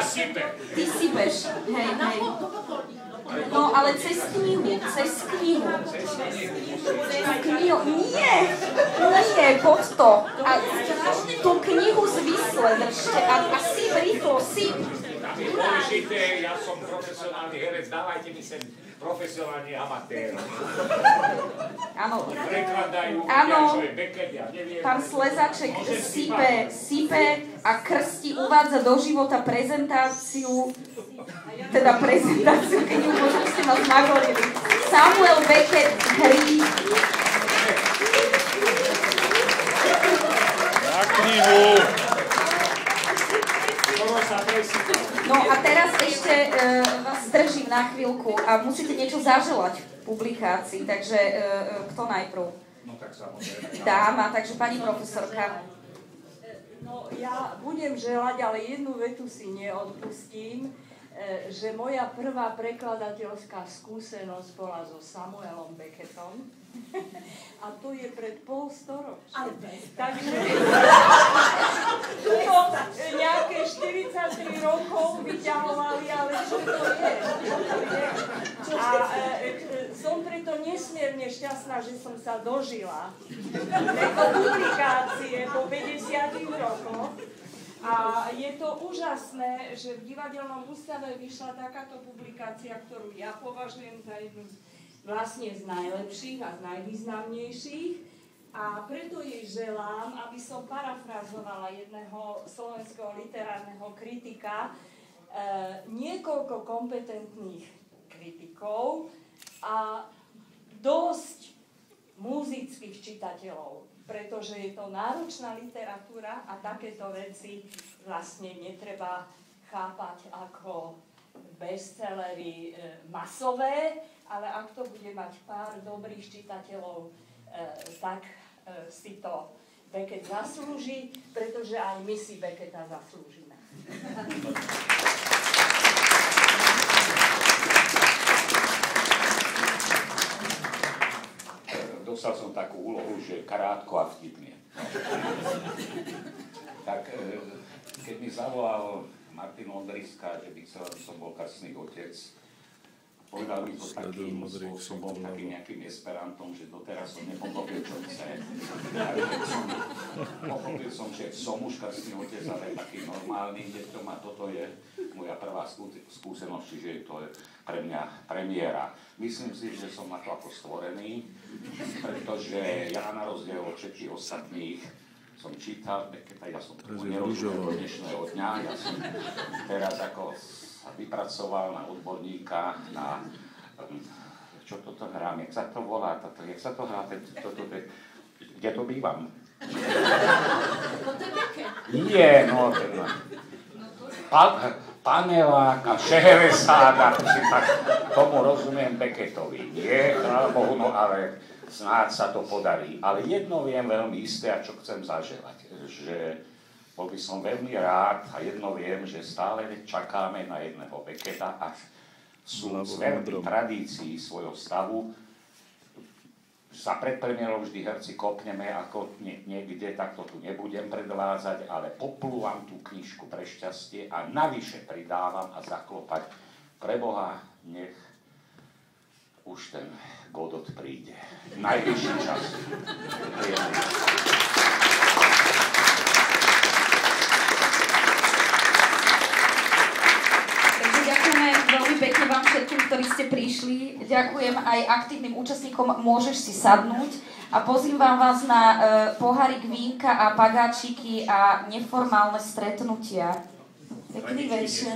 sype. Ty sypeš, hej. No, ale cez knihu. Nie, pod to. A tú knihu zvisle držte a syp rýchlo, syp. Dôležité, ja som profesionálny herec, dávajte mi sem profesionálny amatér. Áno. Prekladajú, čo je Beckett, ja neviem. Pán Slezaček sype a krsti, uvádza do života prezentáciu, keď ju možno ste ma zmagorili. Samuel Beckett hrí. Na knihu. No a teraz ešte vás držím na chvíľku a musíte niečo zaželať v publikácii, takže kto najprv? No tak samozrejme. Dáma, takže pani profesorka. No ja budem želať, ale jednu vetu si neodpustím, že moja prvá prekladateľská skúsenosť bola so Samuelom Beckettom a to je pred pol storočia. Takže tuto nejaké 43 rokov vyťahovali, ale čo to je? A som preto nesmierne šťastná, že som sa dožila tejto publikácie po 50 rokoch. A je to úžasné, že v Divadelnom ústave vyšla takáto publikácia, ktorú ja považujem za jednu vlastne z najlepších a z najvýznamnejších. A preto jej želám, aby som parafrazovala jedného slovenského literárneho kritika, niekoľko kompetentných kritikov a dosť múzických čitateľov, pretože je to náročná literatúra a takéto veci vlastne netreba chápať ako bestsellery masové, ale ak to bude mať pár dobrých čitateľov, tak si to Beckett zaslúži, pretože aj my si Becketta zaslúžime. Dostal som takú úlohu, že krátko a vtipne. Tak keď mi zavolal Martin Ondriska, že by chcel, aby som bol krstný otec, povedal mi to takým spôsobom, takým nejakým esperantom, že doteraz som nepochopil, čo chce. Pochopil som, že som už krstný otec, ale taký normálny deťom a toto je moja prvá skúsenosť, čiže to je pre mňa premiéra. Myslím si, že som na to ako stvorený, pretože ja na rozdiel od všetkých ostatných som čítal Becketta, ja som nerozumel do dnešného dňa, ja som teraz ako vypracoval na odborníka, na čo toto hrám, jak sa to volá, jak sa to hrá, kde to bývam? Nie, no, Panelák a Šeheresád, tak tomu rozumiem Beckettovi. Nie, chvála Bohu, no ale snáď sa to podarí. Ale jedno viem veľmi isté, a čo chcem zaželať, že bol by som veľmi rád a jedno viem, že stále čakáme na jedného Becketta a sú z veľkých tradícií svojho stavu. Sa pred premiérou vždy herci kopneme ako niekde, tak to tu nebudem predvádzať, ale poplúvam tú knižku pre šťastie a navyše pridávam a zaklopať. Preboha, nech už ten Godot príde. Najvyšší čas. Veľmi pekne vám všetkým, ktorí ste prišli. Ďakujem aj aktívnym účastníkom. Môžeš si sadnúť a pozývam vás na pohárik vínka a pagáčiky a neformálne stretnutia. Pekný večer.